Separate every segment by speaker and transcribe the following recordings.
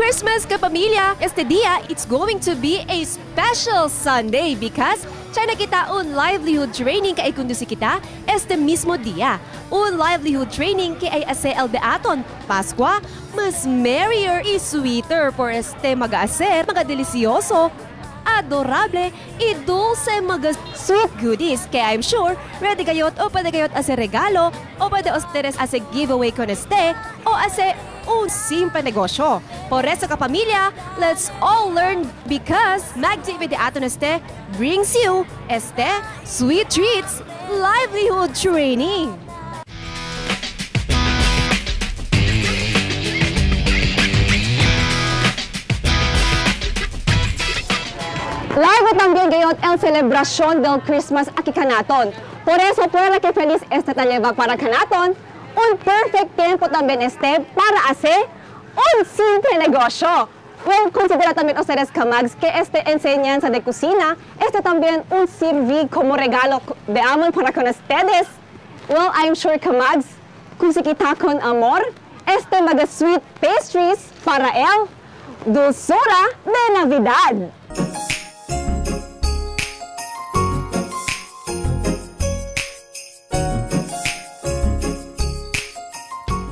Speaker 1: Christmas, kapamilya! Este dia, it's going to be a special Sunday because China kita un livelihood training kay kundusi kita este mismo dia. Un livelihood training kay ay ASEL de aton. Paskwa, mas merrier y sweeter por este mag-aaser, mga-delicioso, adorable y dulce mga sweet goodies. Kaya I'm sure, ready kayot o pwede kayot ase regalo o pwede ustedes ase giveaway con este o ase un simple negosyo. Por eso kapamilya, let's all learn because MagTV de aton este brings you este Sweet Treats Livelihood Training.
Speaker 2: Live también gayon el celebración del Christmas aquí kanaton. Por eso, pueda que feliz este taleva para kanaton, un perfect tiempo también este para hacer un simple negocio. Well, considera también ustedes, Kamags, que este enseñanza de cocina, este también un sirvi como regalo de amor para con ustedes. Well, I'm sure, Kamags, kung sikita con amor, este mga sweet pastries para el dulzura de Navidad.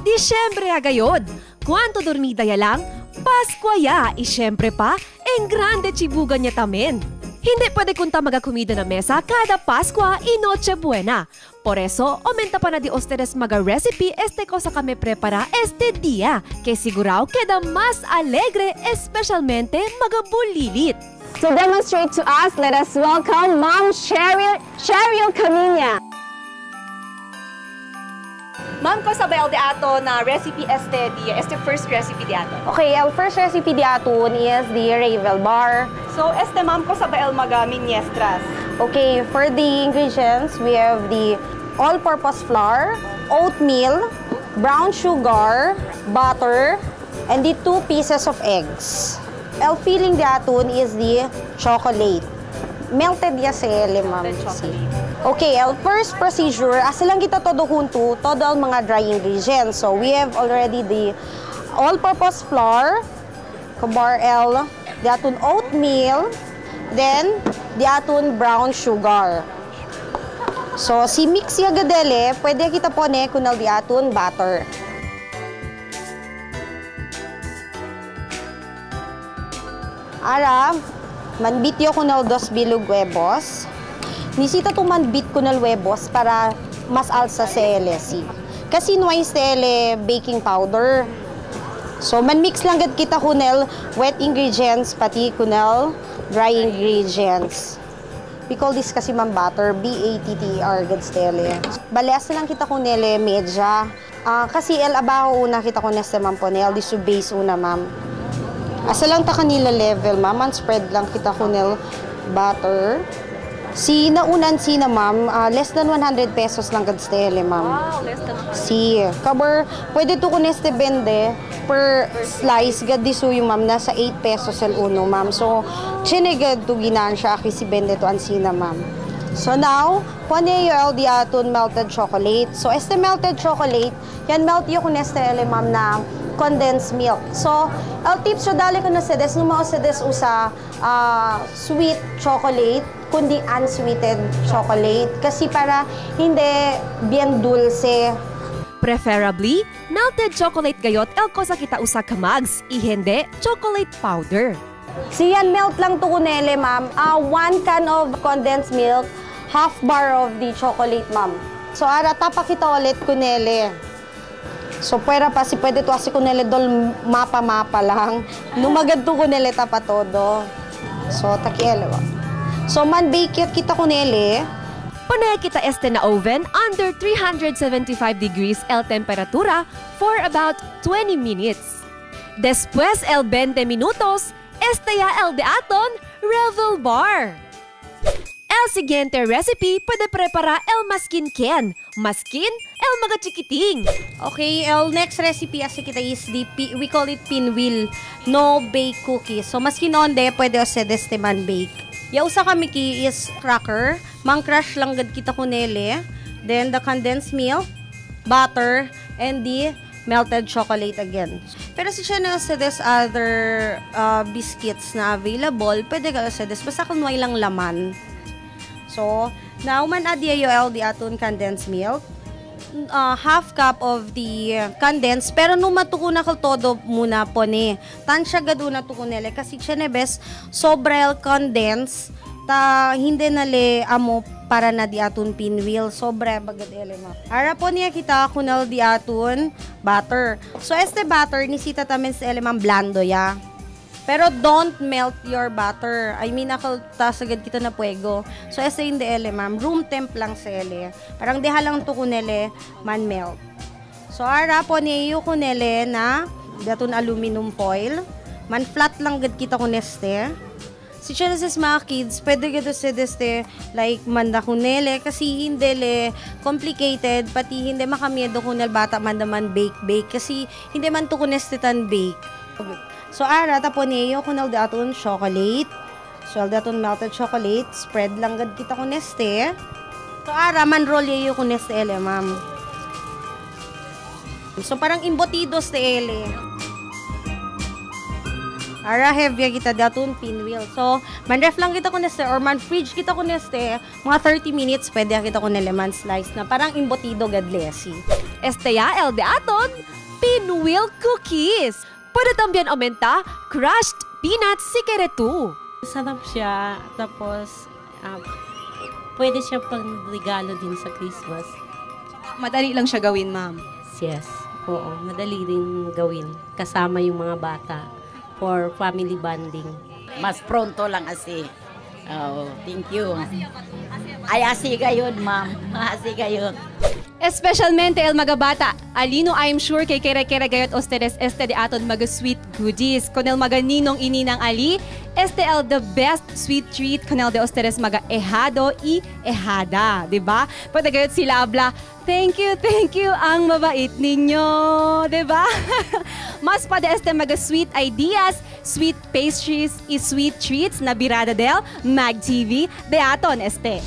Speaker 1: Disyembre agayod. Kwanto dormida ya lang? Paskwa ya. Y syempre pa, en grande chibugan niya tamen. Hindi pwede kunta magakumida na mesa kada Paskwa y Noche Buena. Por eso, aumenta pa na di ustedes maga-recipe este cosa kami prepara este dia. Que sigurao queda mas alegre, especialmente magabulilit.
Speaker 2: To demonstrate to us, let us welcome Mom Cheryl Camilla.
Speaker 3: Ma'am, ko sabay de ato na recipe este dia, este first recipe di ato.
Speaker 4: Okay, our first recipe di ato is the Ravel bar.
Speaker 3: So, este ma'am ko sabay mga minyestras.
Speaker 4: Okay, for the ingredients, we have the all-purpose flour, oatmeal, brown sugar, butter, and the 2 pieces of eggs. El filling di ato is the chocolate. Melted yasele, ma'am. Okay, our first procedure, asa lang kita todo junto, todo ang mga dry ingredients. So, we have already the all-purpose flour, kabar el, the atun oatmeal, then the atun brown sugar. So, si mix yagadele, pwede kita pone kunal di atun butter. Ara, manbityo kunal 2 bilog huevos. Nisita tumanbit ko ng huevos para mas alsa sa LSC. Kasi nuay sa baking powder. So, man-mix lang gad kita kunel wet ingredients, pati kunel dry ingredients. We call this kasi ma'am butter, B-A-T-T-E-R gad sa Baleas lang kita kunel medya. Kasi abaho una kita kunel sa ma'am ponel, diso base una ma'am. Asa lang ta kanila level ma'am, spread lang kita kunel butter. Si naunan si na ma'am, less than 100 pesos lang gad stele ma'am.
Speaker 3: Wow, less than 100.
Speaker 4: Si, kabar, pwede to kun este bende per slice gad diso yung ma'am, nasa 8 pesos el uno ma'am. So, chinegad to ginaan siya aki si bende to ansina ma'am. So now, pone yung di aton melted chocolate. So, este melted chocolate, yan melt yung kun este ma'am na condensed milk. So, el tips so dali ko na sedes, nung mga sedes usa sweet chocolate, kundi unsweetened chocolate. Kasi para hindi bien dulce.
Speaker 1: Preferably, melted chocolate gayot el cosa kita usa Kamags, y hindi chocolate powder.
Speaker 4: Siyan melt lang to kunele, ma'am. 1 can of condensed milk, half bar of the chocolate, ma'am. So, ara tapakita ulit kunele. So, pwera pa si pwede to asi kunele dol mapa-mapa lang. Numagad to kunele tapa todo. So, takiele. So, man-bake kita kunele.
Speaker 1: Panay kita este na oven under 375 degrees el temperatura for about 20 minutes. Después el 20 minutos, este ya el de aton Revel bar. El siguiente recipe puede prepara el maskin ken. Maskin, el mga chikiting.
Speaker 3: Okay, el next recipe asi kita is the, we call it pinwheel, no bake cookies. So, maski nonde, pwede ustedes te man bake. Yung usa kami ki is cracker, mang-crush lang gad kita kunele, then the condensed milk, butter, and the melted chocolate again. Pero si siya na sa this other biscuits na available, pwede ka sa this, basta kung may lang laman. So, now man add yayo LD aton condensed milk. Half cup of the condensed, pero no matuko na todo muna po ni. Tan siya gado na tuko nila kasi siya na best sobrel condensed ta hindi nale amo para na di aton pinwheel. Sobre bagad elema. Ara po niya kita kunal di aton butter. So este butter nisita tamen sa elemang blando ya. Pero don't melt your butter. I mean, tasagad kita na puego. So, esa hindi ele, ma'am. Room temp lang sa ele. Parang deha lang to kunele, man melt. So, ara po niyo kunele na daton aluminum foil. Man flat lang gad kita kuneste. Si Genesis mga kids, pwede gado sa deste, like, manda kunele. Kasi hindi le complicated. Pati hindi makamiedo kunel bata man bake. Kasi hindi man to kuneste tan bake. So, ara, tapo niyo kung daton chocolate. So, daton melted chocolate. Spread lang gad kita kung neste. So, ara, man roll niyo kung neste ele, ma'am. So, parang imbotidos te ele. Ara, heavy kita daton pinwheel. So, man ref lang kita kung neste or man fridge kita kung neste. Mga 30 minutes, pwede kita kung lemon slice na parang imbotido gad lesi.
Speaker 1: Este ya el de aton pinwheel cookies. Pwede también aumenta crushed peanut secreto.
Speaker 5: Sarap siya. Tapos, pwede siya pang regalo din sa Christmas.
Speaker 2: Madali lang siya gawin, ma'am.
Speaker 5: Yes. Oo, madali rin gawin. Kasama yung mga bata for family bonding.
Speaker 6: Mas pronto lang asi. Oh, thank you. Ay, asiga yun, ma'am. Asiga yun.
Speaker 1: Especialmente el mga bata, alino I'm sure kay kere-kere gayot ustedes este de aton mga sweet goodies. Kunel mga ninong ininang ali, este el the best sweet treat kunel de ustedes mga ehado y ehada, di ba? Pwede gayot sila abla, thank you, ang mabait ninyo, di ba? Mas pa de este mga sweet ideas, sweet pastries y sweet treats na birada del Mag TV de aton este.